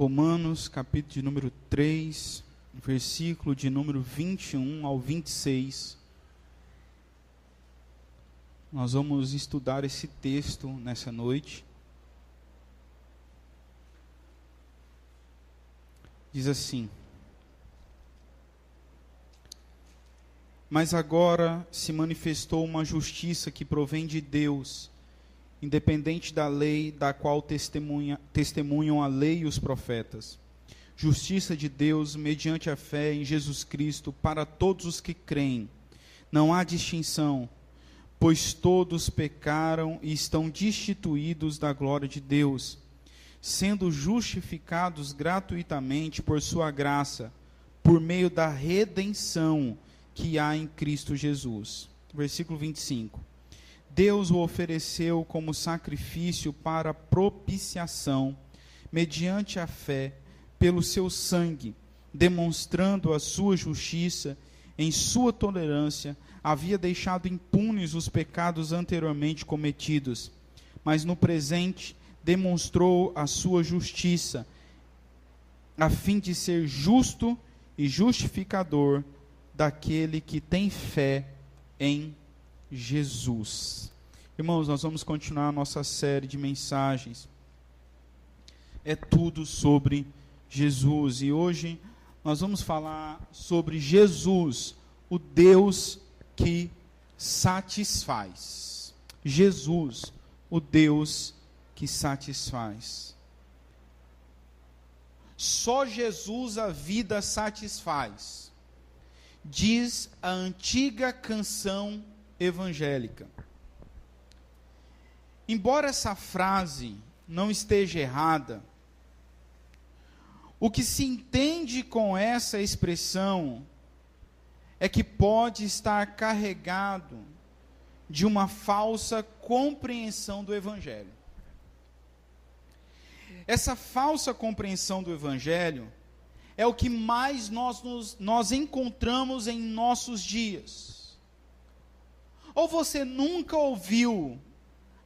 Romanos, capítulo de número 3, versículo de número 21 ao 26. Nós vamos estudar esse texto nessa noite. Diz assim: Mas agora se manifestou uma justiça que provém de Deus, independente da lei, da qual testemunham a lei e os profetas. Justiça de Deus mediante a fé em Jesus Cristo para todos os que creem. Não há distinção, pois todos pecaram e estão destituídos da glória de Deus, sendo justificados gratuitamente por sua graça, por meio da redenção que há em Cristo Jesus. Versículo 25. Deus o ofereceu como sacrifício para propiciação, mediante a fé, pelo seu sangue, demonstrando a sua justiça, em sua tolerância, havia deixado impunes os pecados anteriormente cometidos, mas no presente demonstrou a sua justiça, a fim de ser justo e justificador daquele que tem fé em Jesus. Irmãos, nós vamos continuar a nossa série de mensagens. É tudo sobre Jesus. E hoje nós vamos falar sobre Jesus, o Deus que satisfaz. Jesus, o Deus que satisfaz. Só Jesus a vida satisfaz, diz a antiga canção evangélica. Embora essa frase não esteja errada, o que se entende com essa expressão é que pode estar carregado de uma falsa compreensão do Evangelho. Essa falsa compreensão do Evangelho é o que mais nós encontramos em nossos dias. Ou você nunca ouviu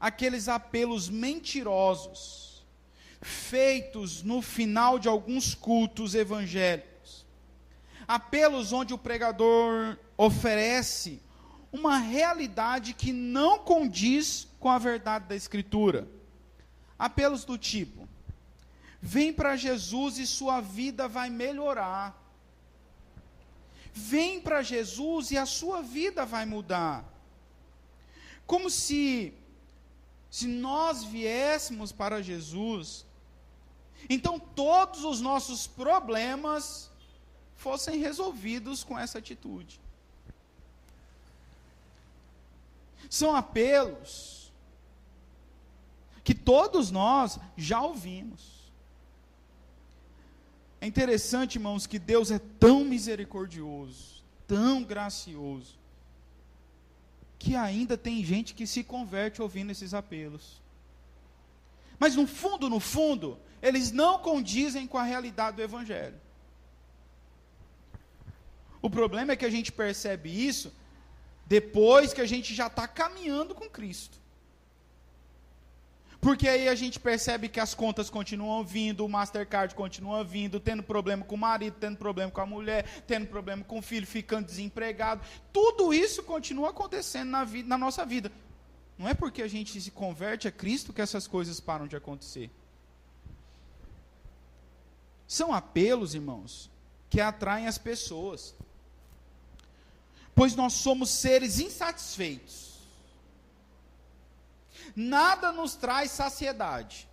aqueles apelos mentirosos feitos no final de alguns cultos evangélicos? Apelos onde o pregador oferece uma realidade que não condiz com a verdade da Escritura. Apelos do tipo: vem para Jesus e sua vida vai melhorar. Vem para Jesus e a sua vida vai mudar. Como se nós viéssemos para Jesus, então todos os nossos problemas fossem resolvidos com essa atitude. São apelos que todos nós já ouvimos. É interessante, irmãos, que Deus é tão misericordioso, tão gracioso, que ainda tem gente que se converte ouvindo esses apelos. Mas no fundo, eles não condizem com a realidade do Evangelho. O problema é que a gente percebe isso depois que a gente já está caminhando com Cristo. Porque aí a gente percebe que as contas continuam vindo, o Mastercard continua vindo, tendo problema com o marido, tendo problema com a mulher, tendo problema com o filho, ficando desempregado. Tudo isso continua acontecendo na nossa vida. Não é porque a gente se converte a Cristo que essas coisas param de acontecer. São apelos, irmãos, que atraem as pessoas. Pois nós somos seres insatisfeitos. Nada nos traz saciedade.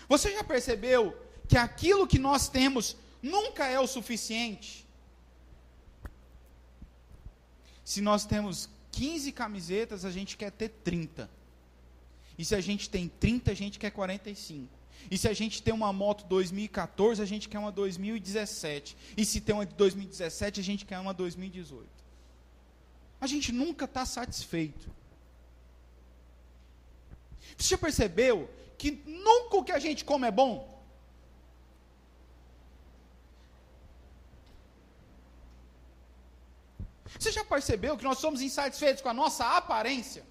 Você já percebeu que aquilo que nós temos nunca é o suficiente? Se nós temos 15 camisetas, a gente quer ter 30. E se a gente tem 30, a gente quer 45. E se a gente tem uma moto 2014, a gente quer uma 2017. E se tem uma de 2017, a gente quer uma 2018. A gente nunca está satisfeito. Você já percebeu que nunca o que a gente come é bom? Você já percebeu que nós somos insatisfeitos com a nossa aparência?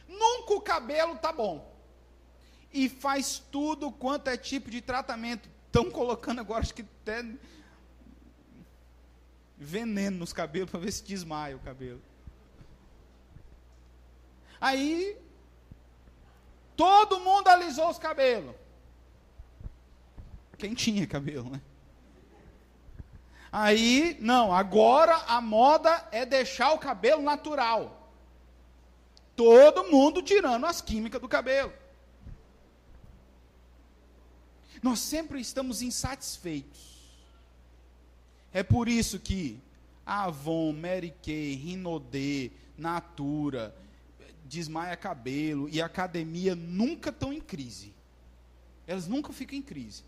Nunca o cabelo está bom. e faz tudo quanto é tipo de tratamento. Estão colocando agora, acho que até veneno nos cabelos, para ver se desmaia o cabelo. Aí, todo mundo alisou os cabelos. Quem tinha cabelo, né? Aí, não, agora a moda é deixar o cabelo natural. Todo mundo tirando as químicas do cabelo. Nós sempre estamos insatisfeitos. É por isso que Avon, Mary Kay, Rinodê, Natura, desmaia cabelo e academia nunca estão em crise. Elas nunca ficam em crise.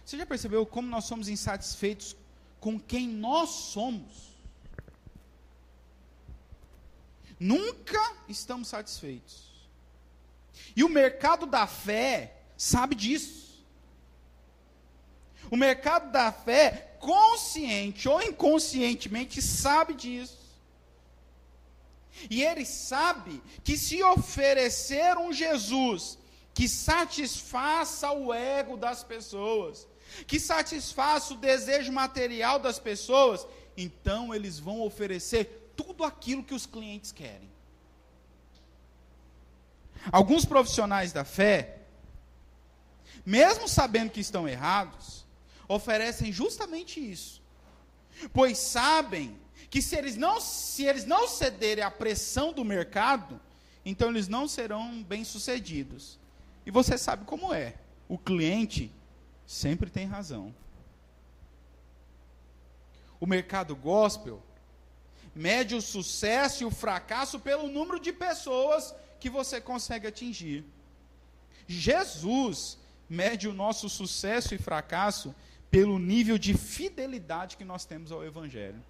Você já percebeu como nós somos insatisfeitos com quem nós somos? Nunca estamos satisfeitos. E o mercado da fé sabe disso. O mercado da fé, consciente ou inconscientemente, sabe disso. E ele sabe que se oferecer um Jesus que satisfaça o ego das pessoas, que satisfaça o desejo material das pessoas, então eles vão oferecer tudo aquilo que os clientes querem. Alguns profissionais da fé, mesmo sabendo que estão errados, oferecem justamente isso, pois sabem que se eles não cederem à pressão do mercado, então eles não serão bem-sucedidos. E você sabe como é, o cliente sempre tem razão. O mercado gospel mede o sucesso e o fracasso pelo número de pessoas que você consegue atingir. Jesus mede o nosso sucesso e fracasso pelo nível de fidelidade que nós temos ao Evangelho.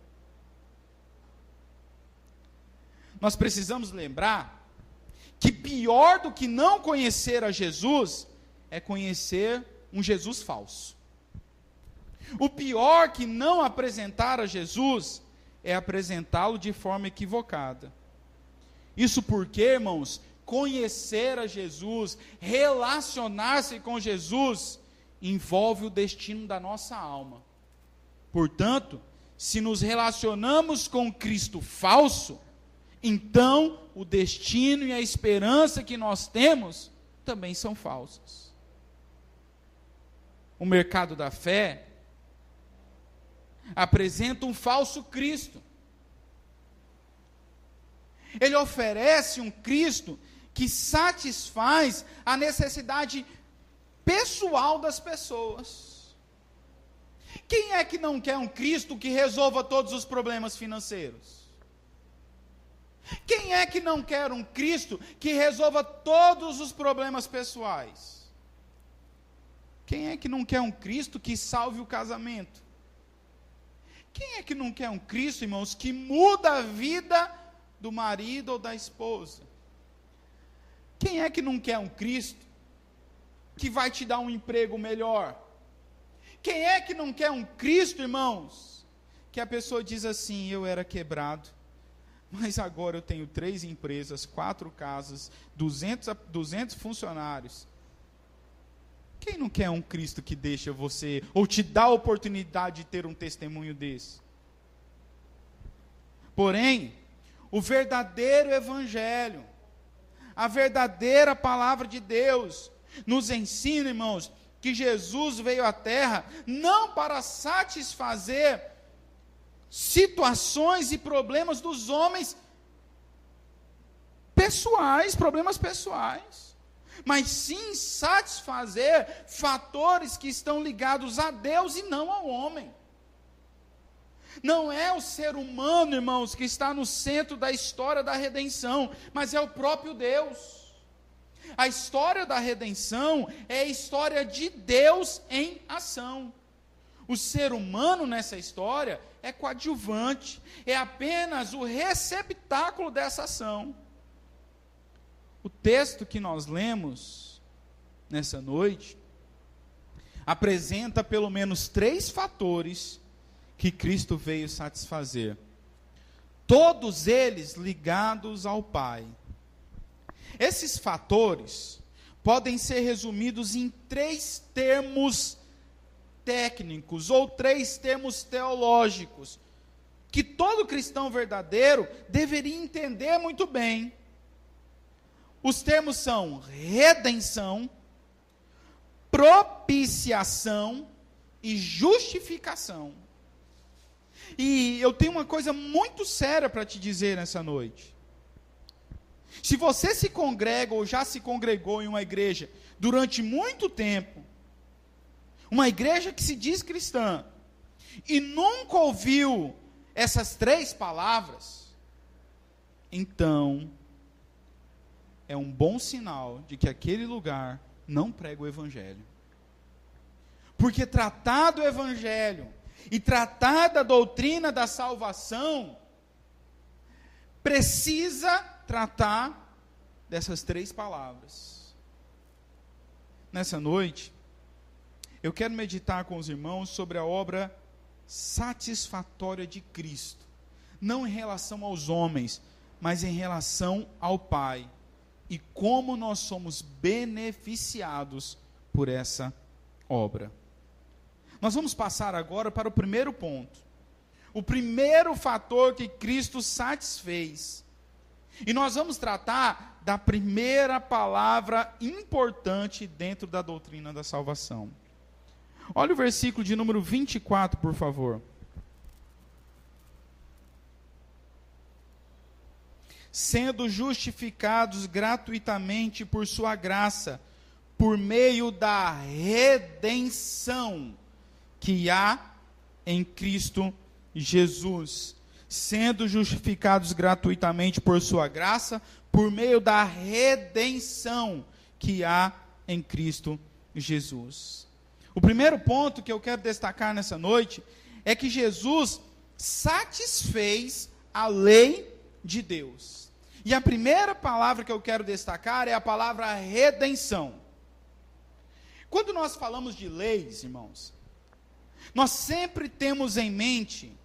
Nós precisamos lembrar que pior do que não conhecer a Jesus é conhecer um Jesus falso. O pior que não apresentar a Jesus é apresentá-lo de forma equivocada. Isso porque, irmãos, conhecer a Jesus, relacionar-se com Jesus, envolve o destino da nossa alma. Portanto, se nos relacionamos com Cristo falso, então o destino e a esperança que nós temos também são falsos. O mercado da fé apresenta um falso Cristo. Ele oferece um Cristo que satisfaz a necessidade pessoal das pessoas. Quem é que não quer um Cristo que resolva todos os problemas financeiros? Quem é que não quer um Cristo que resolva todos os problemas pessoais? Quem é que não quer um Cristo que salve o casamento? Quem é que não quer um Cristo, irmãos, que muda a vida do marido ou da esposa? Quem é que não quer um Cristo que vai te dar um emprego melhor? Quem é que não quer um Cristo, irmãos, que a pessoa diz assim: eu era quebrado, mas agora eu tenho 3 empresas, 4 casas, 200 funcionários. Quem não quer um Cristo que deixa você, ou te dá a oportunidade de ter um testemunho desse? Porém, o verdadeiro Evangelho, a verdadeira palavra de Deus, nos ensina, irmãos, que Jesus veio à terra não para satisfazer situações e problemas dos homens pessoais, problemas pessoais, mas sim satisfazer fatores que estão ligados a Deus e não ao homem. Não é o ser humano, irmãos, que está no centro da história da redenção, mas é o próprio Deus. A história da redenção é a história de Deus em ação. O ser humano nessa história é coadjuvante, é apenas o receptáculo dessa ação. O texto que nós lemos nessa noite apresenta pelo menos 3 fatores que Cristo veio satisfazer, todos eles ligados ao Pai. Esses fatores podem ser resumidos em 3 termos técnicos ou 3 termos teológicos que todo cristão verdadeiro deveria entender muito bem. Os termos são redenção, propiciação e justificação. E eu tenho uma coisa muito séria para te dizer nessa noite. Se você se congrega ou já se congregou em uma igreja durante muito tempo, uma igreja que se diz cristã, e nunca ouviu essas 3 palavras, então é um bom sinal de que aquele lugar não prega o evangelho. Porque tratar do evangelho e tratar da doutrina da salvação precisa tratar dessas 3 palavras. Nessa noite, eu quero meditar com os irmãos sobre a obra satisfatória de Cristo, não em relação aos homens, mas em relação ao Pai, e como nós somos beneficiados por essa obra. Nós vamos passar agora para o primeiro ponto, o primeiro fator que Cristo satisfez, e nós vamos tratar da primeira palavra importante dentro da doutrina da salvação. Olha o versículo de número 24, por favor. Sendo justificados gratuitamente por sua graça, por meio da redenção que há em Cristo Jesus. Sendo justificados gratuitamente por sua graça, por meio da redenção que há em Cristo Jesus. O primeiro ponto que eu quero destacar nessa noite é que Jesus satisfez a lei de Deus. E a primeira palavra que eu quero destacar é a palavra redenção. Quando nós falamos de leis, irmãos, nós sempre temos em mente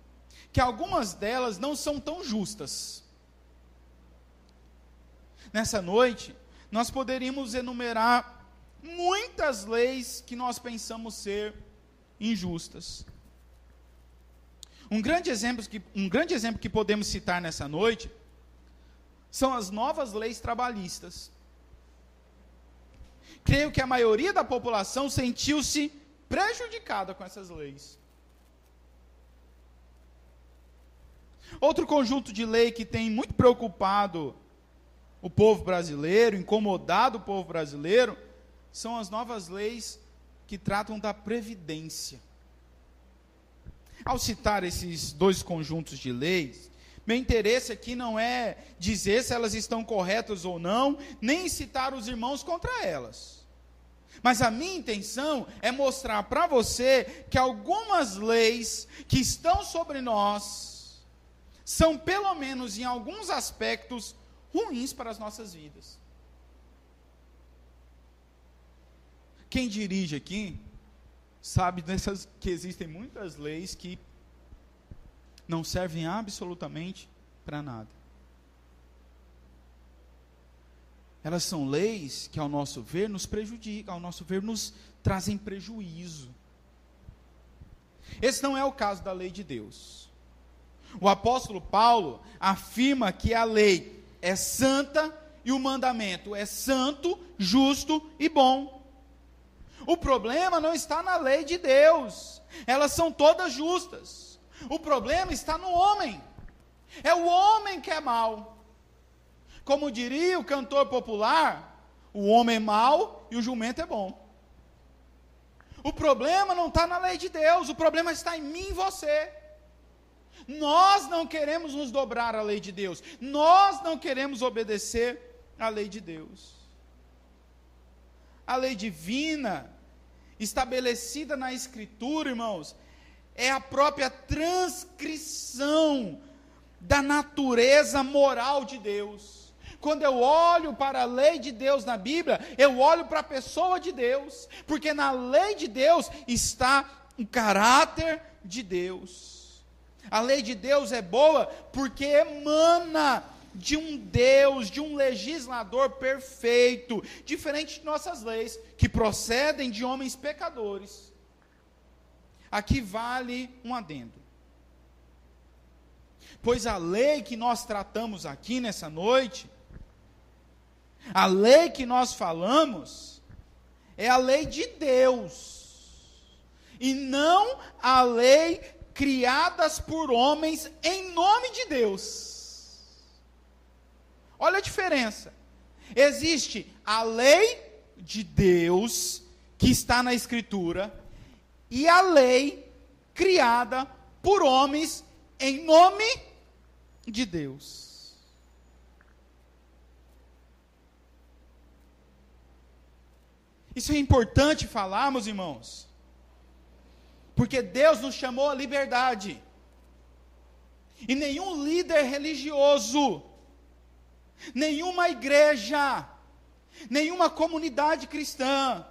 que algumas delas não são tão justas. Nessa noite, nós poderíamos enumerar muitas leis que nós pensamos ser injustas. Um grande exemplo que podemos citar nessa noite são as novas leis trabalhistas. Creio que a maioria da população sentiu-se prejudicada com essas leis. Outro conjunto de lei que tem muito preocupado o povo brasileiro, incomodado o povo brasileiro, são as novas leis que tratam da previdência. Ao citar esses 2 conjuntos de leis, meu interesse aqui não é dizer se elas estão corretas ou não, nem citar os irmãos contra elas. Mas a minha intenção é mostrar para você que algumas leis que estão sobre nós são, pelo menos em alguns aspectos, ruins para as nossas vidas. Quem dirige aqui sabe que existem muitas leis que não servem absolutamente para nada. Elas são leis que, ao nosso ver, nos prejudicam, ao nosso ver, nos trazem prejuízo. Esse não é o caso da lei de Deus. O apóstolo Paulo afirma que a lei é santa e o mandamento é santo, justo e bom. O problema não está na lei de Deus, elas são todas justas. O problema está no homem, é o homem que é mau. Como diria o cantor popular, o homem é mau e o jumento é bom. O problema não está na lei de Deus, o problema está em mim e você. Nós não queremos nos dobrar à lei de Deus, nós não queremos obedecer à lei de Deus. A lei divina, estabelecida na Escritura, irmãos, é a própria transcrição da natureza moral de Deus. Quando eu olho para a lei de Deus na Bíblia, eu olho para a pessoa de Deus, porque na lei de Deus está o caráter de Deus. A lei de Deus é boa porque emana de um Deus, de um legislador perfeito, diferente de nossas leis, que procedem de homens pecadores. Aqui vale um adendo. Pois a lei que nós tratamos aqui nessa noite, a lei que nós falamos, é a lei de Deus, e não a lei criadas por homens em nome de Deus. Olha a diferença. Existe a lei de Deus, que está na Escritura, e a lei criada por homens em nome de Deus. Isso é importante falarmos, irmãos, porque Deus nos chamou à liberdade, e nenhum líder religioso, nenhuma igreja, nenhuma comunidade cristã,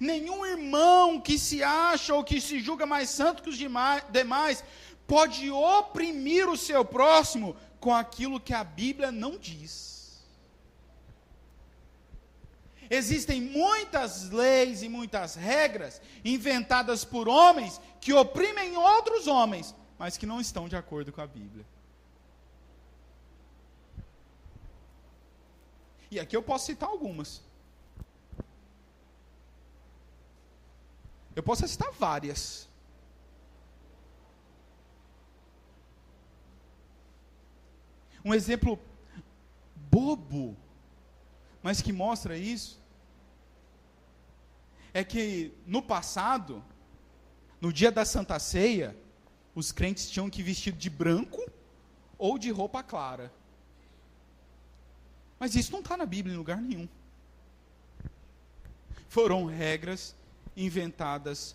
nenhum irmão que se acha ou que se julga mais santo que os demais, pode oprimir o seu próximo com aquilo que a Bíblia não diz. Existem muitas leis e muitas regras inventadas por homens que oprimem outros homens, mas que não estão de acordo com a Bíblia. E aqui eu posso citar algumas. Eu posso citar várias. Um exemplo bobo, mas que mostra isso, é que no passado, no dia da Santa Ceia, os crentes tinham que vestir de branco ou de roupa clara. Mas isso não está na Bíblia em lugar nenhum. Foram regras inventadas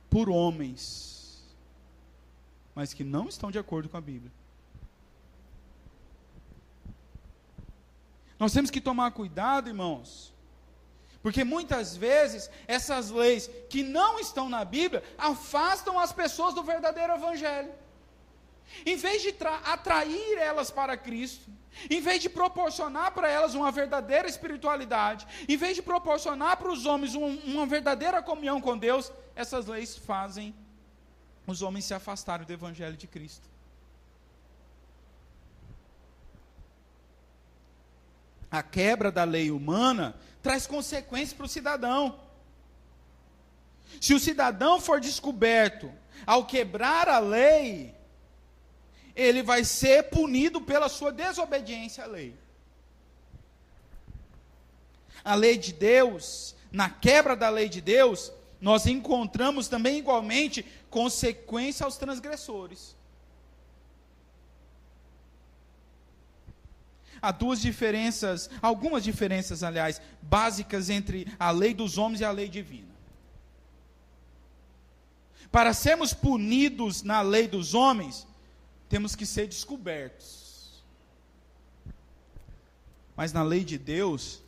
por homens, mas que não estão de acordo com a Bíblia. Nós temos que tomar cuidado, irmãos, porque muitas vezes essas leis que não estão na Bíblia afastam as pessoas do verdadeiro evangelho. Em vez de atrair elas para Cristo, em vez de proporcionar para elas uma verdadeira espiritualidade, em vez de proporcionar para os homens uma verdadeira comunhão com Deus, essas leis fazem os homens se afastarem do evangelho de Cristo. A quebra da lei humana traz consequências para o cidadão. Se o cidadão for descoberto ao quebrar a lei, ele vai ser punido pela sua desobediência à lei. A lei de Deus, na quebra da lei de Deus, nós encontramos também igualmente consequência aos transgressores. Há algumas diferenças, aliás, básicas entre a lei dos homens e a lei divina. Para sermos punidos na lei dos homens, temos que ser descobertos. Mas na lei de Deus,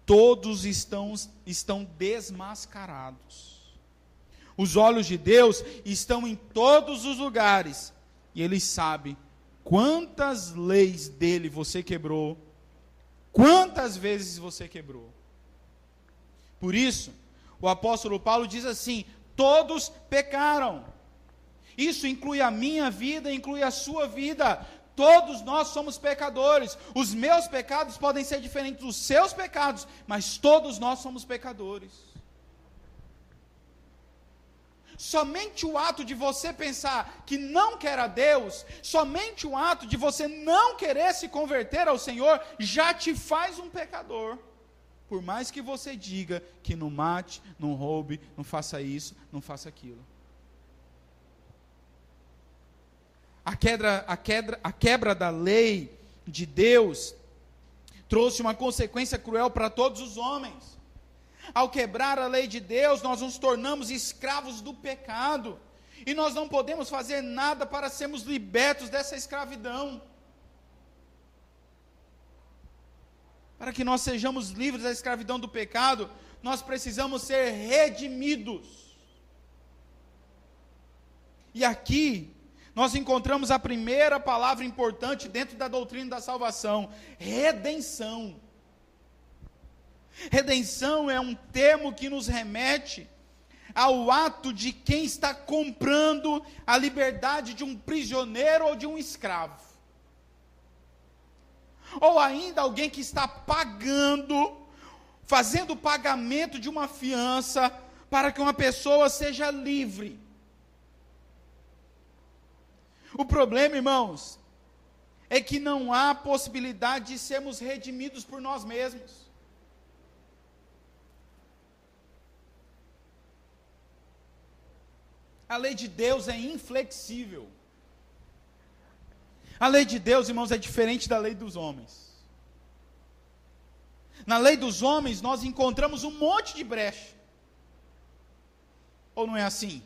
todos estão desmascarados. Os olhos de Deus estão em todos os lugares, e Ele sabe quantas leis dele você quebrou, quantas vezes você quebrou. Por isso, o apóstolo Paulo diz assim: todos pecaram. Isso inclui a minha vida, inclui a sua vida. Todos nós somos pecadores. Os meus pecados podem ser diferentes dos seus pecados, mas todos nós somos pecadores. Somente o ato de você pensar que não quer a Deus, somente o ato de você não querer se converter ao Senhor, já te faz um pecador. Por mais que você diga que não mate, não roube, não faça isso, não faça aquilo. A quebra da lei de Deus trouxe uma consequência cruel para todos os homens. Ao quebrar a lei de Deus, nós nos tornamos escravos do pecado, e nós não podemos fazer nada para sermos libertos dessa escravidão. Para que nós sejamos livres da escravidão do pecado, nós precisamos ser redimidos. E aqui, nós encontramos a primeira palavra importante dentro da doutrina da salvação: redenção. Redenção é um termo que nos remete ao ato de quem está comprando a liberdade de um prisioneiro ou de um escravo. Ou ainda alguém que está pagando, fazendo o pagamento de uma fiança para que uma pessoa seja livre. O problema, irmãos, é que não há possibilidade de sermos redimidos por nós mesmos. A lei de Deus é inflexível. A lei de Deus, irmãos, é diferente da lei dos homens. Na lei dos homens, nós encontramos um monte de brecha. Ou não é assim?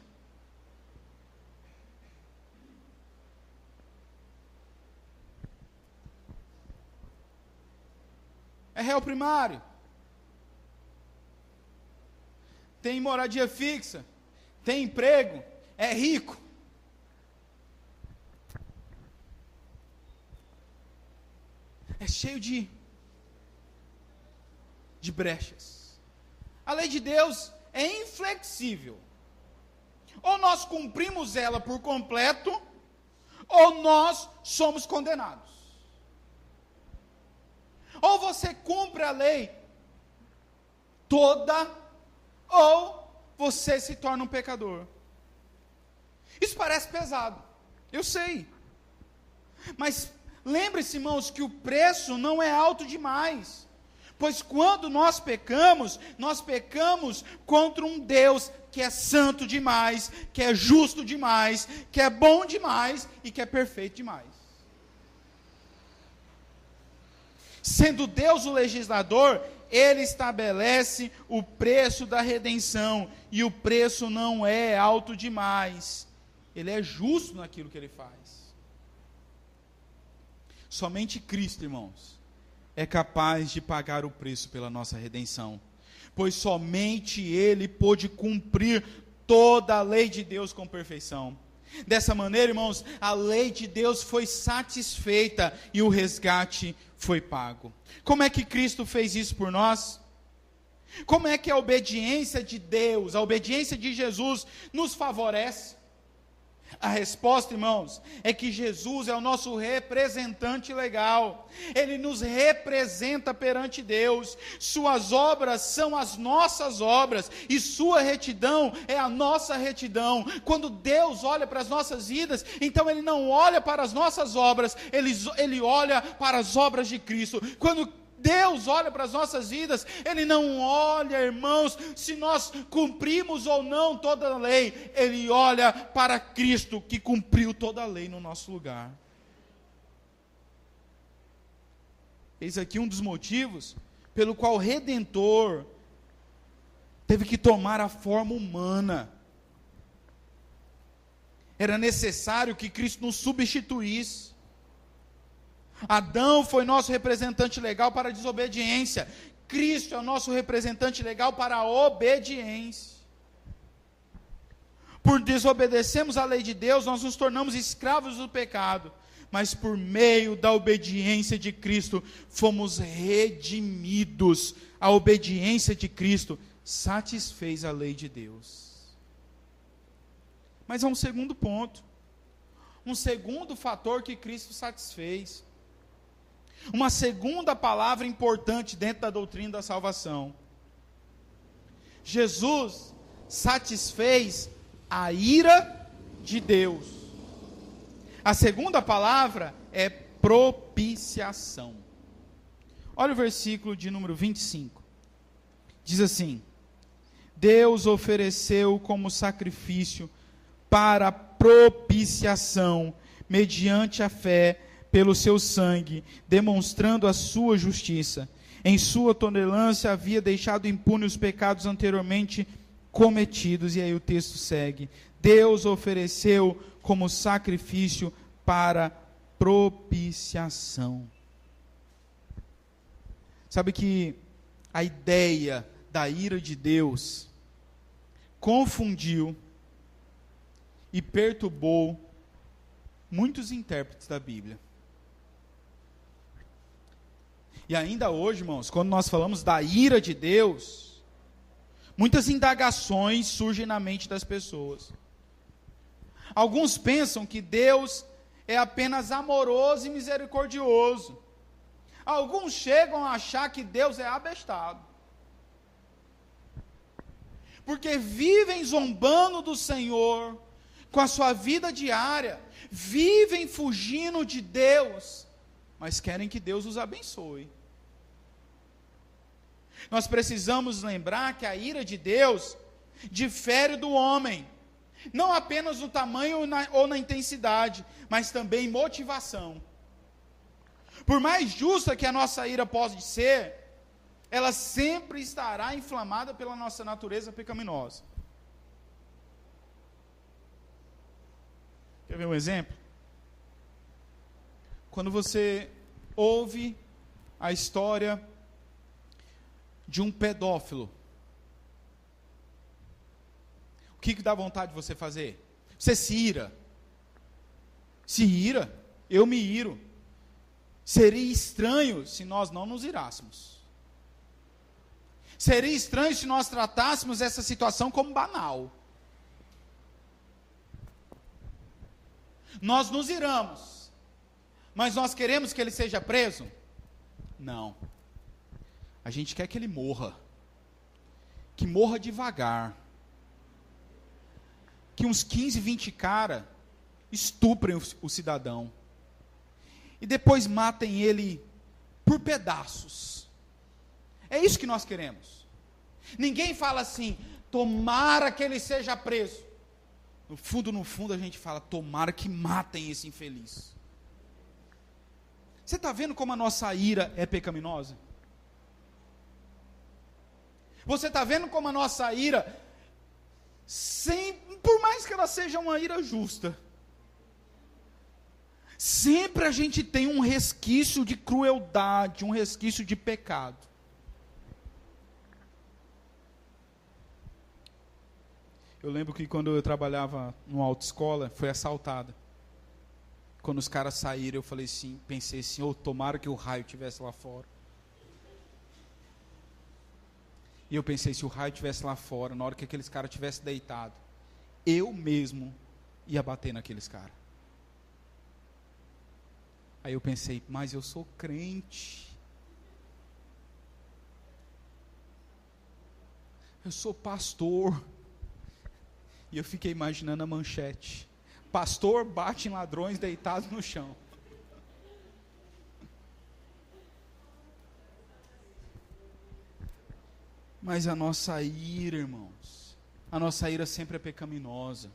É réu primário. Tem moradia fixa. Tem emprego. É rico. É cheio de brechas. A lei de Deus é inflexível. Ou nós cumprimos ela por completo, ou nós somos condenados. Ou você cumpre a lei toda, ou você se torna um pecador. Isso parece pesado, eu sei. Mas lembre-se, irmãos, que o preço não é alto demais. Pois quando nós pecamos contra um Deus que é santo demais, que é justo demais, que é bom demais e que é perfeito demais. Sendo Deus o legislador, Ele estabelece o preço da redenção, e o preço não é alto demais. Ele é justo naquilo que Ele faz. Somente Cristo, irmãos, é capaz de pagar o preço pela nossa redenção, pois somente Ele pôde cumprir toda a lei de Deus com perfeição. Dessa maneira, irmãos, a lei de Deus foi satisfeita e o resgate foi pago. Como é que Cristo fez isso por nós? Como é que a obediência de Deus, a obediência de Jesus nos favorece? A resposta, irmãos, é que Jesus é o nosso representante legal. Ele nos representa perante Deus. Suas obras são as nossas obras, e sua retidão é a nossa retidão. Quando Deus olha para as nossas vidas, então Ele não olha para as nossas obras, Ele olha para as obras de Cristo. Quando Deus olha para as nossas vidas, Ele não olha, irmãos, se nós cumprimos ou não toda a lei. Ele olha para Cristo, que cumpriu toda a lei no nosso lugar. Eis aqui um dos motivos pelo qual o Redentor teve que tomar a forma humana. Era necessário que Cristo nos substituísse. Adão foi nosso representante legal para a desobediência. Cristo é o nosso representante legal para a obediência. Por desobedecermos a lei de Deus, nós nos tornamos escravos do pecado. Mas por meio da obediência de Cristo, fomos redimidos. A obediência de Cristo satisfez a lei de Deus. Mas há um segundo ponto. Um segundo fator que Cristo satisfez. Uma segunda palavra importante dentro da doutrina da salvação. Jesus satisfez a ira de Deus. A segunda palavra é propiciação. Olha o versículo de número 25. Diz assim: Deus ofereceu como sacrifício para propiciação, mediante a fé, pelo seu sangue, demonstrando a sua justiça. Em sua tolerância havia deixado impune os pecados anteriormente cometidos. E aí o texto segue: Deus ofereceu como sacrifício para propiciação. Sabe que a ideia da ira de Deus confundiu e perturbou muitos intérpretes da Bíblia. E ainda hoje, irmãos, quando nós falamos da ira de Deus, muitas indagações surgem na mente das pessoas. Alguns pensam que Deus é apenas amoroso e misericordioso. Alguns chegam a achar que Deus é abestado, porque vivem zombando do Senhor com a sua vida diária, vivem fugindo de Deus, mas querem que Deus os abençoe. Nós precisamos lembrar que a ira de Deus difere do homem, não apenas no tamanho ou na intensidade, mas também em motivação. Por mais justa que a nossa ira possa ser, ela sempre estará inflamada pela nossa natureza pecaminosa. Quer ver um exemplo? Quando você ouve a história de um pedófilo, o que dá vontade de você fazer? Você se ira. Se ira, eu me iro. Seria estranho se nós não nos irássemos. Seria estranho se nós tratássemos essa situação como banal. Nós nos iramos, mas nós queremos que ele seja preso? Não. A gente quer que ele morra. Que morra devagar. Que uns 15, 20 caras estuprem o cidadão. E depois matem ele por pedaços. É isso que nós queremos. Ninguém fala assim, tomara que ele seja preso. No fundo, a gente fala, tomara que matem esse infeliz. Você está vendo como a nossa ira é pecaminosa? Você está vendo como a nossa ira, por mais que ela seja uma ira justa, sempre a gente tem um resquício de crueldade, um resquício de pecado. Eu lembro que quando eu trabalhava numa autoescola, foi assaltada. Quando os caras saíram, eu falei assim, pensei assim, tomara que o raio estivesse lá fora. E eu pensei, se o raio estivesse lá fora, na hora que aqueles caras tivessem deitado, eu mesmo ia bater naqueles caras. Aí eu pensei, mas eu sou crente. Eu sou pastor. E eu fiquei imaginando a manchete. Pastor bate em ladrões deitados no chão. Mas a nossa ira, irmãos, a nossa ira sempre é pecaminosa.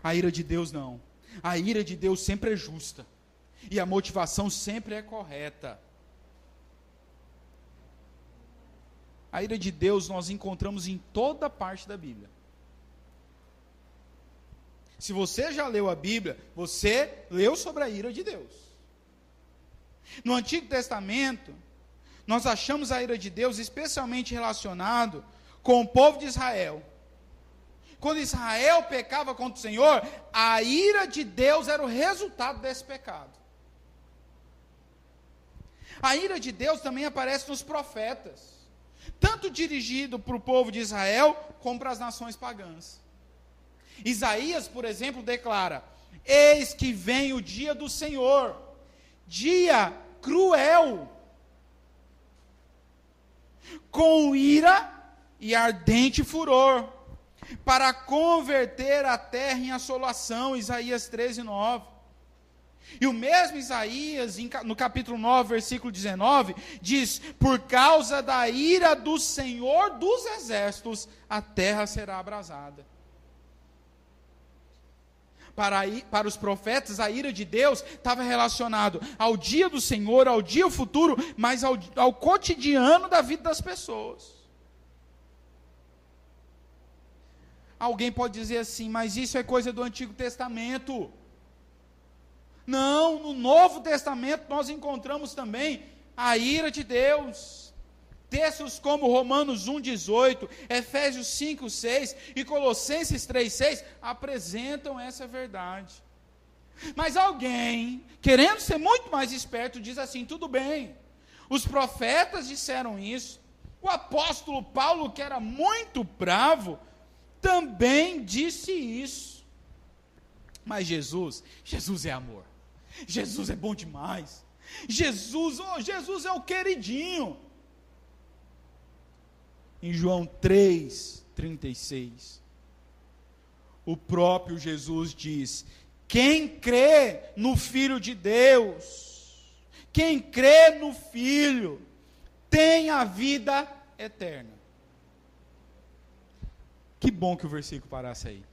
A ira de Deus não. A ira de Deus sempre é justa. E a motivação sempre é correta. A ira de Deus nós encontramos em toda parte da Bíblia. Se você já leu a Bíblia, você leu sobre a ira de Deus. No Antigo Testamento, nós achamos a ira de Deus especialmente relacionado com o povo de Israel. Quando Israel pecava contra o Senhor, a ira de Deus era o resultado desse pecado. A ira de Deus também aparece nos profetas, tanto dirigido para o povo de Israel, como para as nações pagãs. Isaías, por exemplo, declara: eis que vem o dia do Senhor, dia cruel, com ira e ardente furor, para converter a terra em assolação. Isaías 13:9. E o mesmo Isaías, no capítulo 9, versículo 19, diz: por causa da ira do Senhor dos exércitos, a terra será abrasada. Para os profetas, a ira de Deus estava relacionado ao dia do Senhor, ao dia futuro, mas ao cotidiano da vida das pessoas. Alguém pode dizer assim, mas isso é coisa do Antigo Testamento. Não, no Novo Testamento nós encontramos também a ira de Deus. Textos como Romanos 1,18, Efésios 5,6 e Colossenses 3,6 apresentam essa verdade. Mas alguém, querendo ser muito mais esperto, diz assim: tudo bem, os profetas disseram isso, o apóstolo Paulo, que era muito bravo, também disse isso. Mas Jesus é amor, Jesus é bom demais, Jesus é o queridinho. Em João 3:36, o próprio Jesus diz: quem crê no Filho de Deus, quem crê no Filho, tem a vida eterna. Que bom que o versículo parasse aí.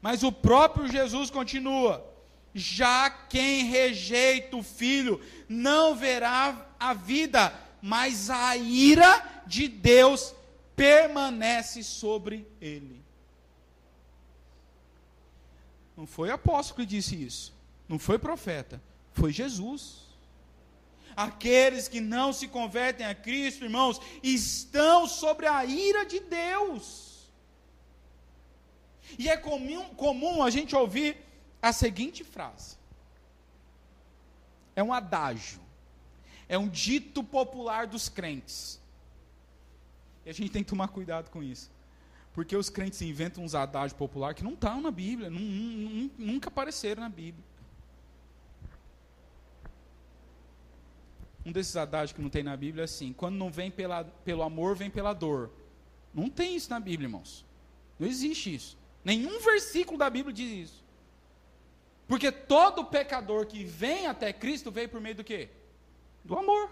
Mas o próprio Jesus continua: já quem rejeita o Filho não verá a vida, mas a ira de Deus permanece sobre ele. Não foi apóstolo que disse isso, não foi profeta, foi Jesus. Aqueles que não se convertem a Cristo, irmãos, estão sobre a ira de Deus. E é comum a gente ouvir a seguinte frase: é um adágio, é um dito popular dos crentes. E a gente tem que tomar cuidado com isso, porque os crentes inventam uns adágios populares que não estão na Bíblia, nunca apareceram na Bíblia. Um desses adágios que não tem na Bíblia é assim: quando não vem pelo amor, vem pela dor. Não tem isso na Bíblia, irmãos. Não existe isso. Nenhum versículo da Bíblia diz isso. Porque todo pecador que vem até Cristo veio por meio do quê? Do amor.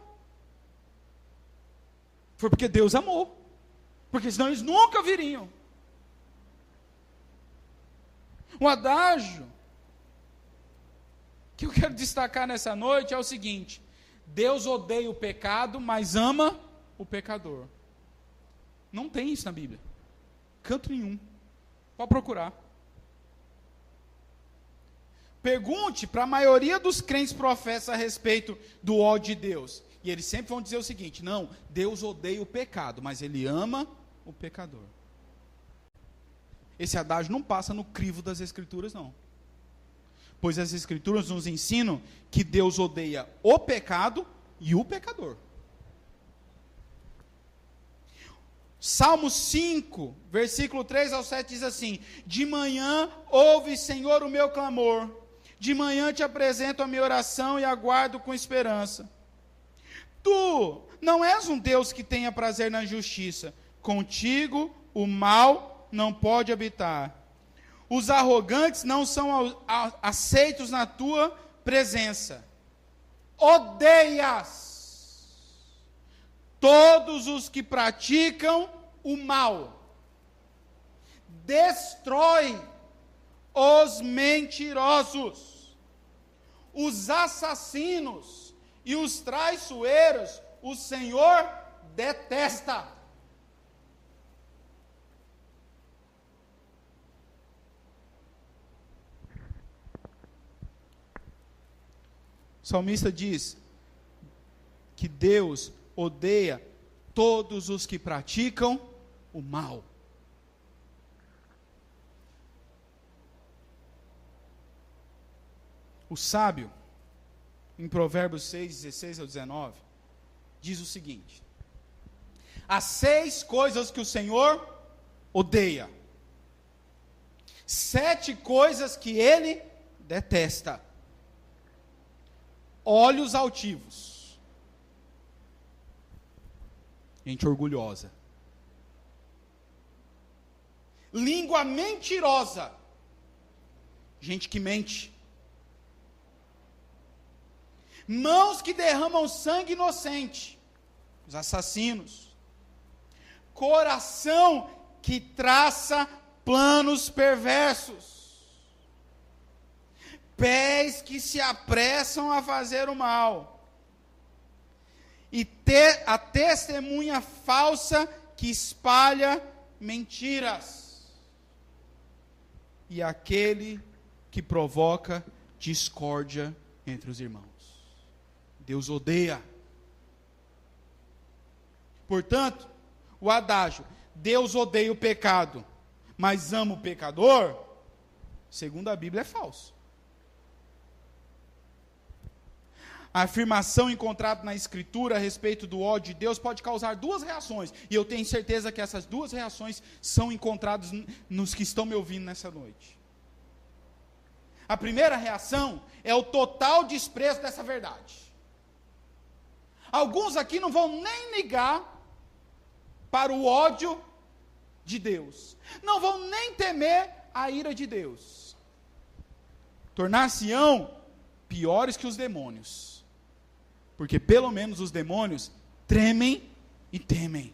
Foi porque Deus amou. Porque senão eles nunca viriam. Um adágio que eu quero destacar nessa noite é o seguinte: Deus odeia o pecado, mas ama o pecador. Não tem isso na Bíblia. Canto nenhum. Pode procurar. Pergunte para a maioria dos crentes professos a respeito do ódio de Deus. E eles sempre vão dizer o seguinte: não, Deus odeia o pecado, mas Ele ama o pecador. Esse adágio não passa no crivo das Escrituras, não. Pois as Escrituras nos ensinam que Deus odeia o pecado e o pecador. Salmo 5, versículo 3 ao 7 diz assim: de manhã ouve, Senhor, o meu clamor, de manhã te apresento a minha oração e aguardo com esperança. Tu não és um Deus que tenha prazer na justiça, contigo o mal não pode habitar. Os arrogantes não são aceitos na tua presença. Odeias todos os que praticam o mal. Destrói os mentirosos, os assassinos e os traiçoeiros, o Senhor detesta. O salmista diz que Deus odeia todos os que praticam o mal. O sábio, em Provérbios 6, 16 ao 19, diz o seguinte: há 6 coisas que o Senhor odeia, 7 coisas que Ele detesta: olhos altivos, gente orgulhosa, língua mentirosa, gente que mente, mãos que derramam sangue inocente, os assassinos, coração que traça planos perversos, pés que se apressam a fazer o mal, e a testemunha falsa que espalha mentiras, e aquele que provoca discórdia entre os irmãos. Deus odeia. Portanto, o adágio, Deus odeia o pecado, mas ama o pecador, segundo a Bíblia, é falso. a afirmação encontrada na Escritura a respeito do ódio de Deus pode causar duas reações, e eu tenho certeza que essas duas reações são encontradas nos que estão me ouvindo nessa noite. A primeira reação é o total desprezo dessa verdade. Alguns aqui não vão nem ligar para o ódio de Deus, não vão nem temer a ira de Deus. Tornar-se-ão piores que os demônios, porque pelo menos os demônios tremem e temem.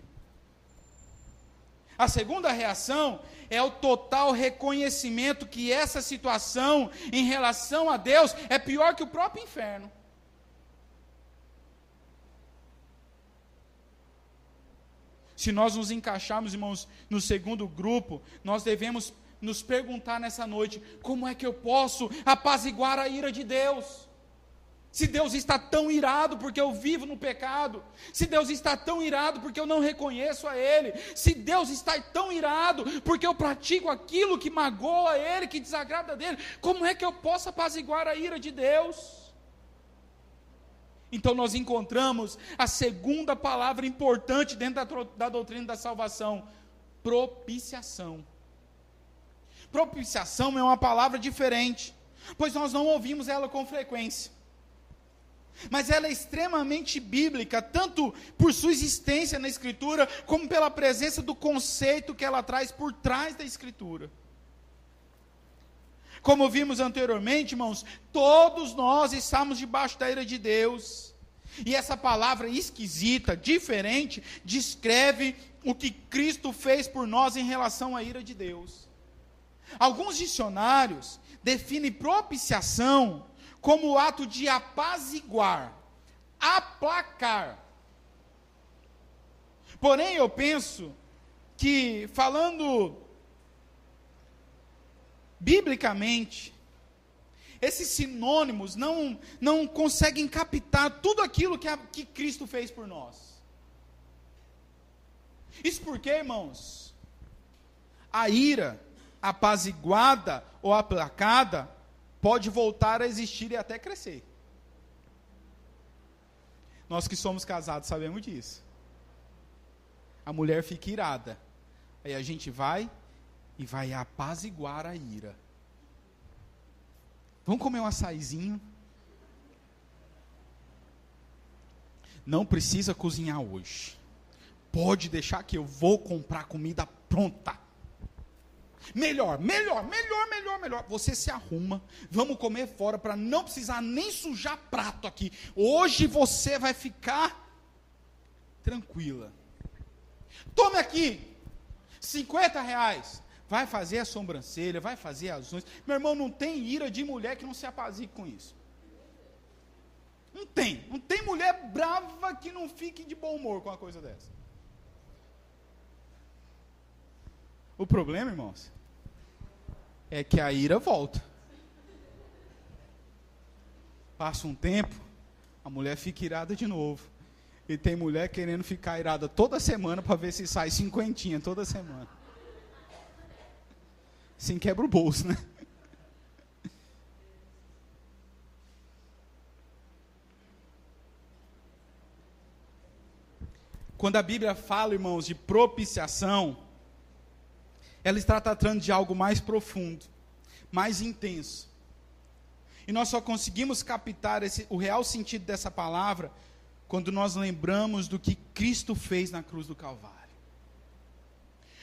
A segunda reação é o total reconhecimento que essa situação em relação a Deus é pior que o próprio inferno. Se nós nos encaixarmos, irmãos, no segundo grupo, nós devemos nos perguntar nessa noite: como é que eu posso apaziguar a ira de Deus? Se Deus está tão irado porque eu vivo no pecado, se Deus está tão irado porque eu não reconheço a Ele, se Deus está tão irado porque eu pratico aquilo que magoa Ele, que desagrada dEle, como é que eu posso apaziguar a ira de Deus? Então nós encontramos a segunda palavra importante dentro da doutrina da salvação: propiciação. Propiciação é uma palavra diferente, pois nós não ouvimos ela com frequência. Mas ela é extremamente bíblica, tanto por sua existência na Escritura, como pela presença do conceito que ela traz por trás da Escritura. Como vimos anteriormente, irmãos, todos nós estamos debaixo da ira de Deus. E essa palavra esquisita, diferente, descreve o que Cristo fez por nós em relação à ira de Deus. Alguns dicionários definem propiciação como o ato de apaziguar, aplacar. Porém, eu penso que, falando biblicamente, esses sinônimos não conseguem captar tudo aquilo que Cristo fez por nós. Isso porque, irmãos, a ira apaziguada ou aplacada pode voltar a existir e até crescer. Nós que somos casados sabemos disso. A mulher fica irada, aí a gente vai apaziguar a ira. Vamos comer um açaizinho? Não precisa cozinhar hoje. Pode deixar que eu vou comprar comida pronta. Melhor. Você se arruma, vamos comer fora para não precisar nem sujar prato aqui. Hoje você vai ficar tranquila. Tome aqui, R$50. Vai fazer a sobrancelha, vai fazer as unhas. Meu irmão, não tem ira de mulher que não se apazigue com isso. Não tem mulher brava que não fique de bom humor com uma coisa dessa. O problema, irmãos, é que a ira volta. Passa um tempo, a mulher fica irada de novo. E tem mulher querendo ficar irada toda semana para ver se sai 50 toda semana. Assim quebra o bolso, né? Quando a Bíblia fala, irmãos, de propiciação, ela está tratando de algo mais profundo, mais intenso. E nós só conseguimos captar o real sentido dessa palavra quando nós lembramos do que Cristo fez na cruz do Calvário.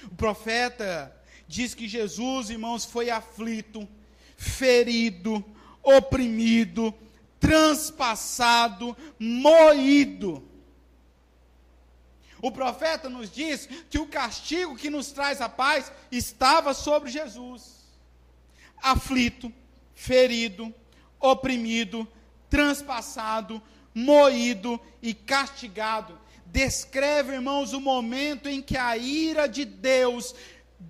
O profeta diz que Jesus, irmãos, foi aflito, ferido, oprimido, transpassado, moído. O profeta nos diz que o castigo que nos traz a paz estava sobre Jesus. Aflito, ferido, oprimido, transpassado, moído e castigado. Descreve, irmãos, o momento em que a ira de Deus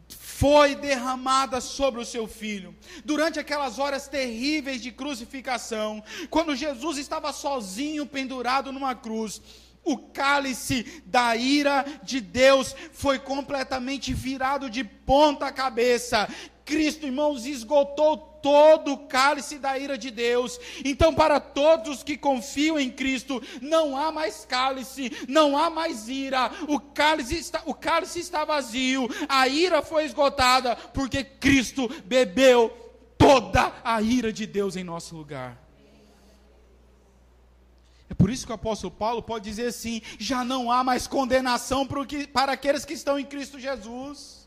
foi derramada sobre o seu filho. Durante aquelas horas terríveis de crucificação, quando Jesus estava sozinho pendurado numa cruz, o cálice da ira de Deus foi completamente virado de ponta cabeça. Cristo, irmãos, esgotou todo o cálice da ira de Deus. Então, para todos os que confiam em Cristo, não há mais cálice, não há mais ira, o cálice está vazio, a ira foi esgotada, porque Cristo bebeu toda a ira de Deus em nosso lugar. É por isso que o apóstolo Paulo pode dizer assim: já não há mais condenação para aqueles que estão em Cristo Jesus.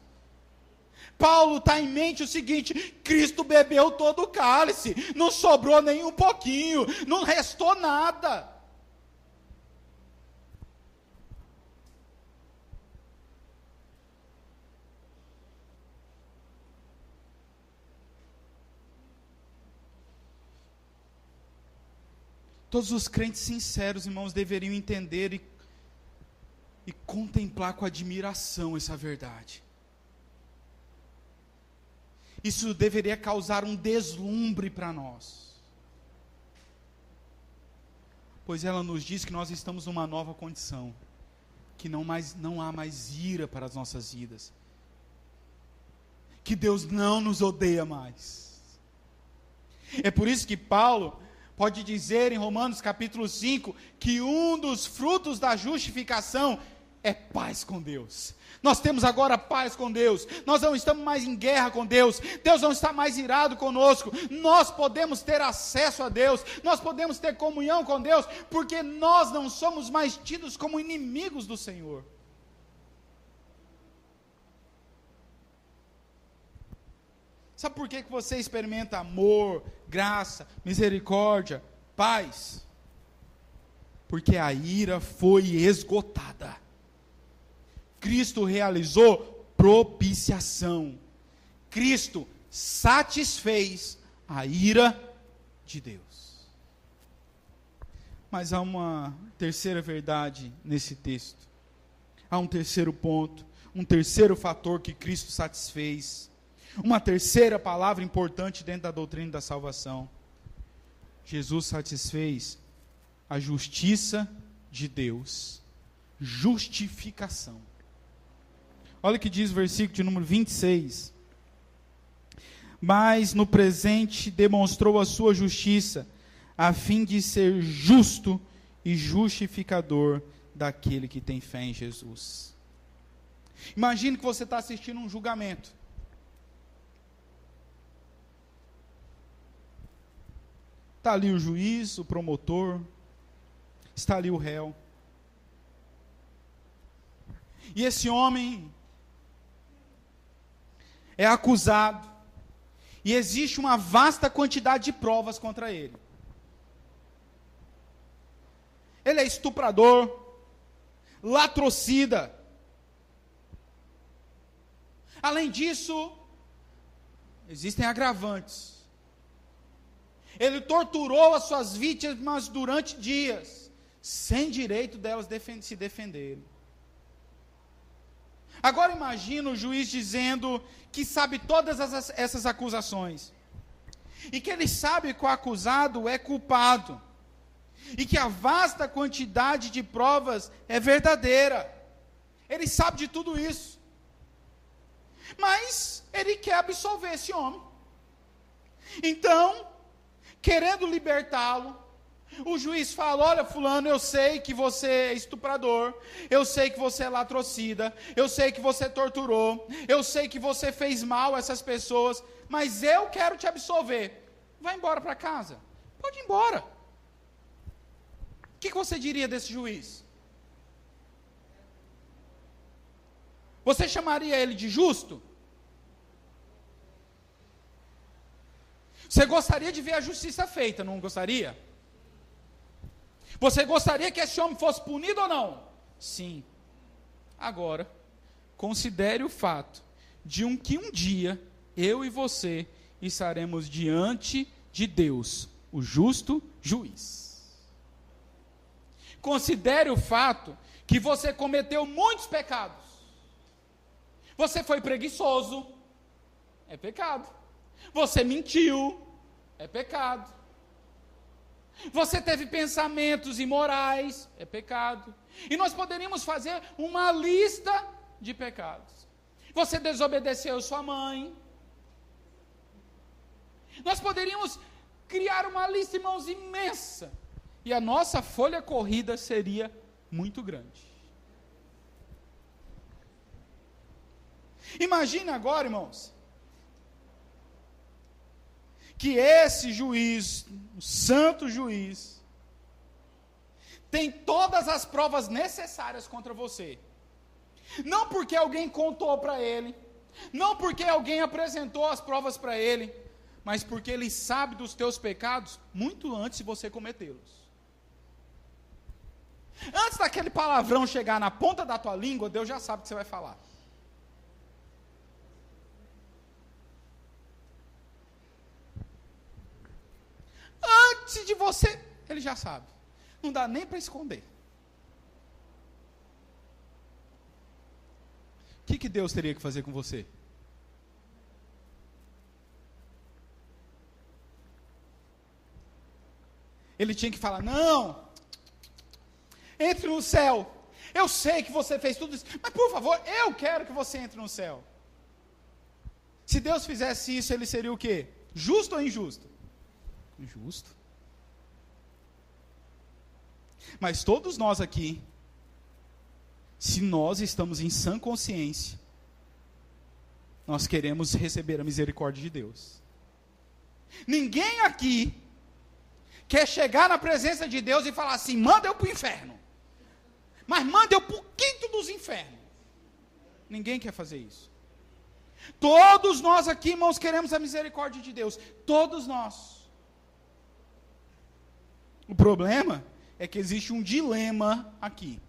Paulo está em mente o seguinte: Cristo bebeu todo o cálice, não sobrou nem um pouquinho, não restou nada. Todos os crentes sinceros, irmãos, deveriam entender e contemplar com admiração essa verdade. Isso deveria causar um deslumbre para nós, pois ela nos diz que nós estamos numa nova condição, que não há mais ira para as nossas vidas, que Deus não nos odeia mais. É por isso que Paulo pode dizer em Romanos capítulo 5, que um dos frutos da justificação é paz com Deus. Nós temos agora paz com Deus, nós não estamos mais em guerra com Deus, Deus não está mais irado conosco, nós podemos ter acesso a Deus, nós podemos ter comunhão com Deus, porque nós não somos mais tidos como inimigos do Senhor. Sabe por que você experimenta amor, graça, misericórdia, paz? Porque a ira foi esgotada. Cristo realizou propiciação. Cristo satisfez a ira de Deus. Mas há uma terceira verdade nesse texto. Há um terceiro ponto, um terceiro fator que Cristo satisfez. Uma terceira palavra importante dentro da doutrina da salvação. Jesus satisfez a justiça de Deus. Justificação. Olha o que diz o versículo de número 26. Mas no presente demonstrou a sua justiça, a fim de ser justo e justificador daquele que tem fé em Jesus. Imagine que você está assistindo um julgamento. Está ali o juiz, o promotor, está ali o réu. E esse homem é acusado, e existe uma vasta quantidade de provas contra ele. Ele é estuprador, latrocida. Além disso, existem agravantes. Ele torturou as suas vítimas durante dias, sem direito delas se defenderem. Agora imagina o juiz dizendo que sabe todas essas acusações, e que ele sabe que o acusado é culpado, e que a vasta quantidade de provas é verdadeira. Ele sabe de tudo isso, mas ele quer absolver esse homem. Então, querendo libertá-lo, o juiz fala: olha, fulano, eu sei que você é estuprador, eu sei que você é latrocida, eu sei que você torturou, eu sei que você fez mal a essas pessoas, mas eu quero te absolver. Vai embora para casa, pode ir embora. O que você diria desse juiz? Você chamaria ele de justo? Você gostaria de ver a justiça feita, não gostaria? Você gostaria que esse homem fosse punido ou não? Sim. Agora, considere o fato de que um dia, eu e você, estaremos diante de Deus, o justo juiz. Considere o fato que você cometeu muitos pecados. Você foi preguiçoso, é pecado. Você mentiu, é pecado. Você teve pensamentos imorais, é pecado. E nós poderíamos fazer uma lista de pecados. Você desobedeceu sua mãe. Nós poderíamos criar uma lista, irmãos, imensa. E a nossa folha corrida seria muito grande. Imagine agora, irmãos, que esse juiz, o santo juiz, tem todas as provas necessárias contra você. Não porque alguém contou para ele, não porque alguém apresentou as provas para ele, mas porque ele sabe dos teus pecados muito antes de você cometê-los. Antes daquele palavrão chegar na ponta da tua língua, Deus já sabe o que você vai falar. Antes de você, ele já sabe. Não dá nem para esconder. O que Deus teria que fazer com você? Ele tinha que falar, não, entre no céu. Eu sei que você fez tudo isso, mas por favor, eu quero que você entre no céu. Se Deus fizesse isso, ele seria o quê? Justo ou injusto? Injusto. Mas todos nós aqui, se nós estamos em sã consciência, nós queremos receber a misericórdia de Deus. Ninguém aqui quer chegar na presença de Deus e falar assim, manda eu para o inferno. Mas manda eu para o quinto dos infernos. Ninguém quer fazer isso. Todos nós aqui, irmãos, queremos a misericórdia de Deus. Todos nós. O problema é que existe um dilema aqui.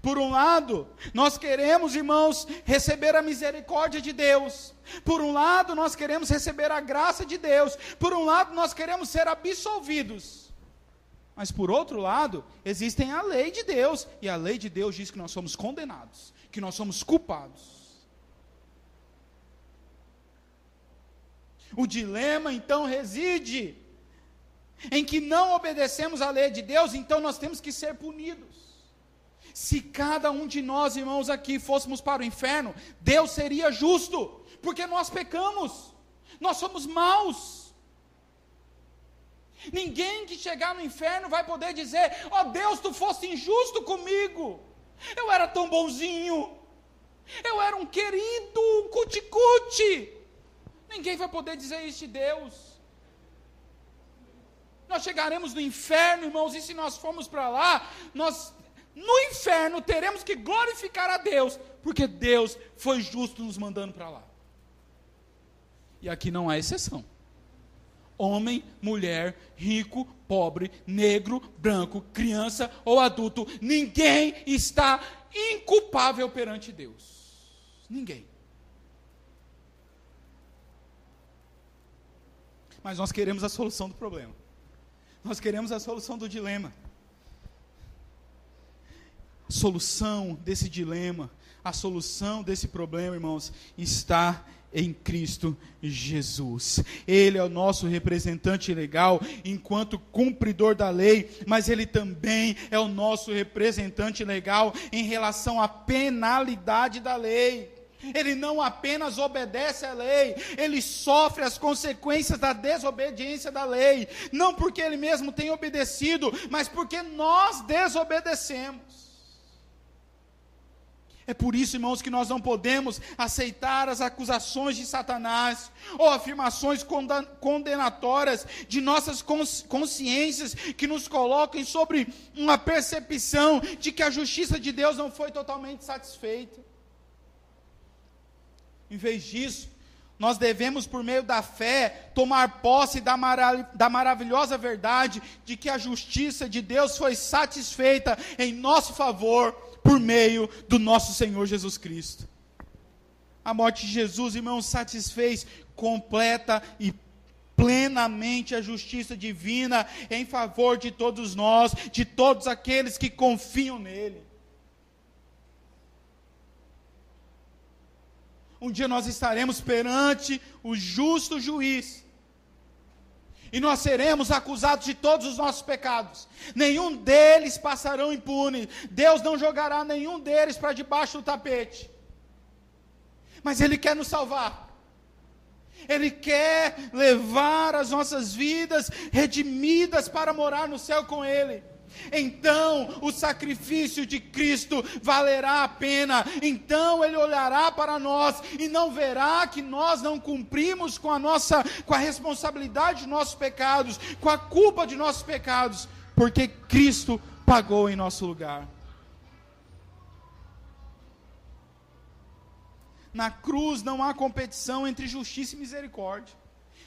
Por um lado, nós queremos, irmãos, receber a misericórdia de Deus. Por um lado, nós queremos receber a graça de Deus. Por um lado, nós queremos ser absolvidos. Mas por outro lado, existem a lei de Deus. E a lei de Deus diz que nós somos condenados, que nós somos culpados. O dilema, então, reside em que não obedecemos à lei de Deus, então nós temos que ser punidos. Se cada um de nós, irmãos, aqui fôssemos para o inferno, Deus seria justo, porque nós pecamos, nós somos maus. Ninguém que chegar no inferno vai poder dizer, ó Deus, tu foste injusto comigo, eu era tão bonzinho, eu era um querido, um cuti-cuti. Ninguém vai poder dizer isso de Deus. Nós chegaremos no inferno, irmãos, e se nós formos para lá, nós, no inferno, teremos que glorificar a Deus, porque Deus foi justo nos mandando para lá. E aqui não há exceção. Homem, mulher, rico, pobre, negro, branco, criança ou adulto, ninguém está inculpável perante Deus. Ninguém. Mas nós queremos a solução do problema. Nós queremos a solução do dilema. A solução desse dilema, a solução desse problema, irmãos, está em Cristo Jesus. Ele é o nosso representante legal, enquanto cumpridor da lei, mas ele também é o nosso representante legal em relação à penalidade da lei. Ele não apenas obedece à lei, ele sofre as consequências da desobediência da lei, não porque ele mesmo tem obedecido, mas porque nós desobedecemos. É por isso, irmãos, que nós não podemos aceitar as acusações de Satanás, ou afirmações condenatórias de nossas consciências, que nos coloquem sobre uma percepção de que a justiça de Deus não foi totalmente satisfeita. Em vez disso, nós devemos, por meio da fé, tomar posse da maravilhosa verdade de que a justiça de Deus foi satisfeita em nosso favor, por meio do nosso Senhor Jesus Cristo. A morte de Jesus, irmãos, satisfez completa e plenamente a justiça divina em favor de todos nós, de todos aqueles que confiam nele. Um dia nós estaremos perante o justo juiz, e nós seremos acusados de todos os nossos pecados. Nenhum deles passarão impune. Deus não jogará nenhum deles para debaixo do tapete. Mas Ele quer nos salvar. Ele quer levar as nossas vidas redimidas para morar no céu com Ele. Então o sacrifício de Cristo valerá a pena. Então Ele olhará para nós e não verá que nós não cumprimos com a responsabilidade de nossos pecados, com a culpa de nossos pecados, porque Cristo pagou em nosso lugar. Na cruz não há competição entre justiça e misericórdia.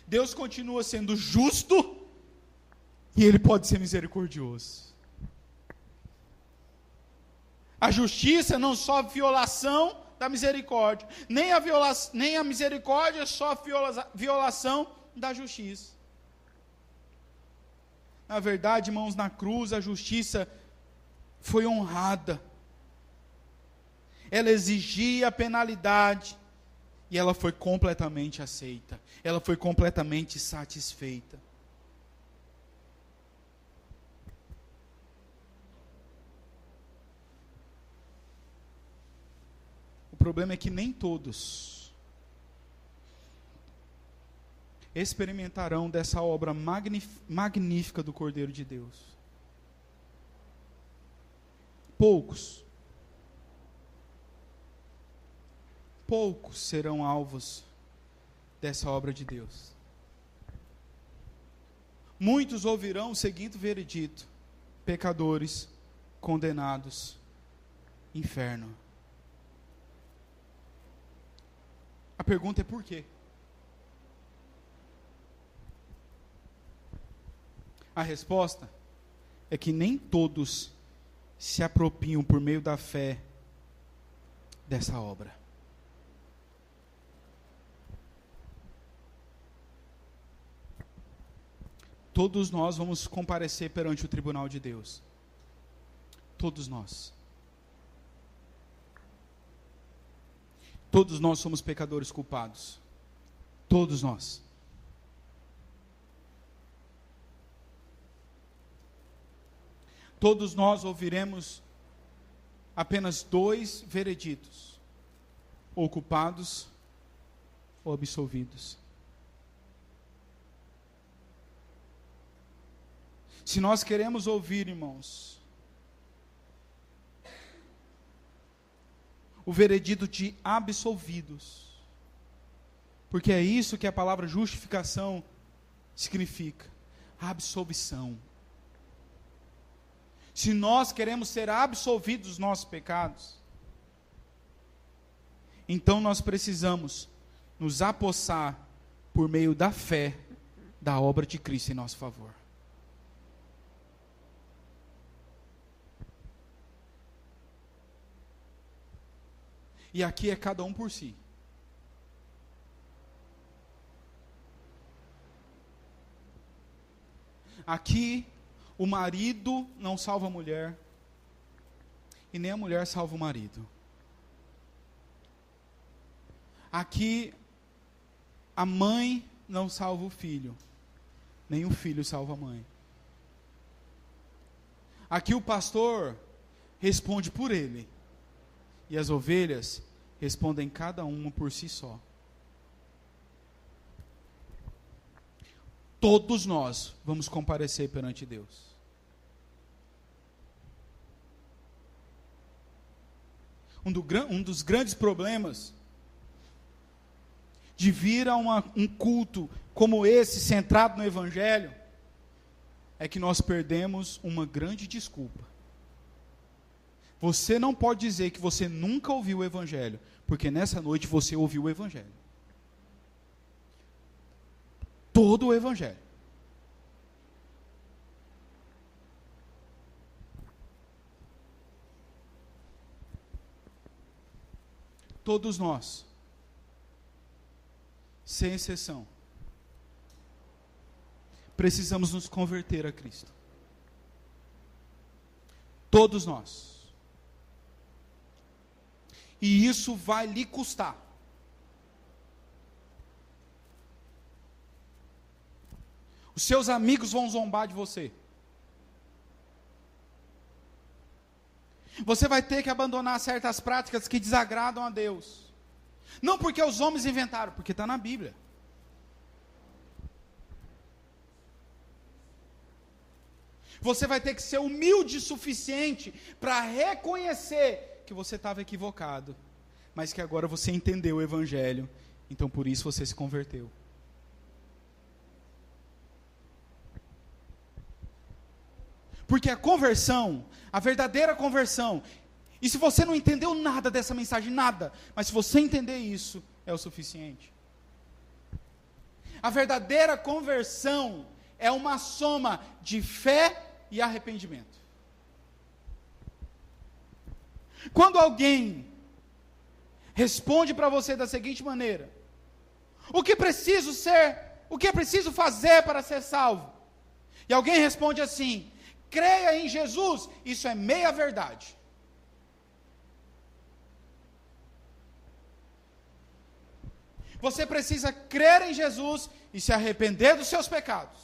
Deus continua sendo justo e Ele pode ser misericordioso. A justiça não sofre violação da misericórdia, nem a misericórdia sofre violação da justiça. Na verdade, irmãos, na cruz a justiça foi honrada. Ela exigia a penalidade e ela foi completamente aceita. Ela foi completamente satisfeita. O problema é que nem todos experimentarão dessa obra magnífica do Cordeiro de Deus. Poucos serão alvos dessa obra de Deus. Muitos ouvirão o seguinte veredito: pecadores, condenados, inferno. A pergunta é por quê? A resposta é que nem todos se apropriam por meio da fé dessa obra. Todos nós vamos comparecer perante o tribunal de Deus. Todos nós. Todos nós somos pecadores culpados. Todos nós. Todos nós ouviremos apenas 2 vereditos: ou culpados ou absolvidos. Se nós queremos ouvir, irmãos, o veredito de absolvidos, porque é isso que a palavra justificação significa: absolvição. Se nós queremos ser absolvidos dos nossos pecados, então nós precisamos nos apossar por meio da fé da obra de Cristo em nosso favor. E aqui é cada um por si. Aqui, o marido não salva a mulher, e nem a mulher salva o marido. Aqui, a mãe não salva o filho, nem o filho salva a mãe. Aqui, o pastor responde por ele, e as ovelhas respondem cada uma por si só. Todos nós vamos comparecer perante Deus. Um dos grandes problemas de vir a um culto como esse, centrado no Evangelho, é que nós perdemos uma grande desculpa. Você não pode dizer que você nunca ouviu o Evangelho, porque nessa noite você ouviu o Evangelho. Todo o Evangelho. Todos nós, sem exceção, precisamos nos converter a Cristo. Todos nós. E isso vai lhe custar. Os seus amigos vão zombar de você. Você vai ter que abandonar certas práticas que desagradam a Deus. Não porque os homens inventaram, porque está na Bíblia. Você vai ter que ser humilde o suficiente para reconhecer que você estava equivocado, mas que agora você entendeu o Evangelho, então por isso você se converteu. Porque a conversão, a verdadeira conversão, e se você não entendeu nada dessa mensagem, nada, mas se você entender isso, é o suficiente. A verdadeira conversão é uma soma de fé e arrependimento. Quando alguém responde para você da seguinte maneira: o que é preciso fazer para ser salvo? E alguém responde assim: creia em Jesus. Isso é meia verdade. Você precisa crer em Jesus e se arrepender dos seus pecados.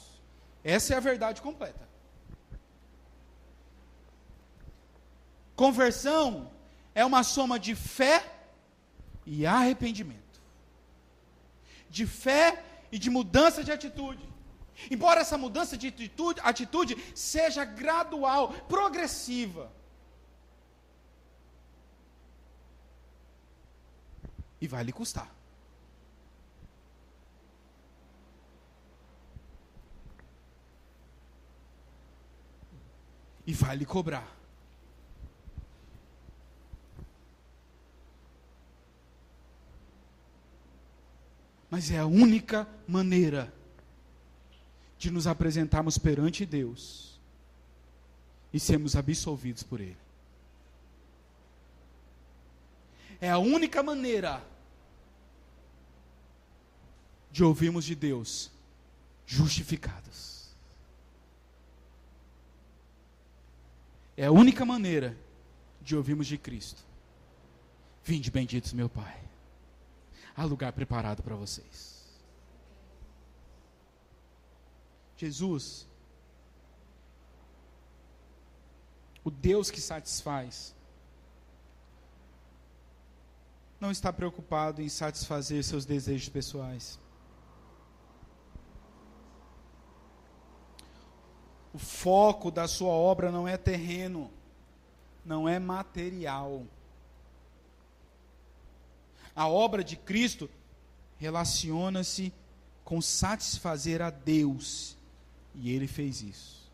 Essa é a verdade completa. Conversão é uma soma de fé e arrependimento. De fé e de mudança de atitude. Embora essa mudança de atitude seja gradual, progressiva. E vai lhe custar. E vai lhe cobrar. Mas é a única maneira de nos apresentarmos perante Deus e sermos absolvidos por Ele. É a única maneira de ouvirmos de Deus justificados. É a única maneira de ouvirmos de Cristo: vinde benditos meu Pai, há lugar preparado para vocês. Jesus, o Deus que satisfaz, não está preocupado em satisfazer seus desejos pessoais. O foco da sua obra não é terreno, não é material. A obra de Cristo relaciona-se com satisfazer a Deus, e Ele fez isso.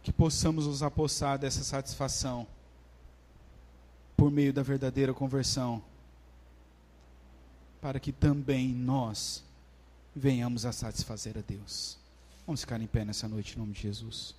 Que possamos nos apossar dessa satisfação por meio da verdadeira conversão, para que também nós venhamos a satisfazer a Deus. Vamos ficar em pé nessa noite, em nome de Jesus.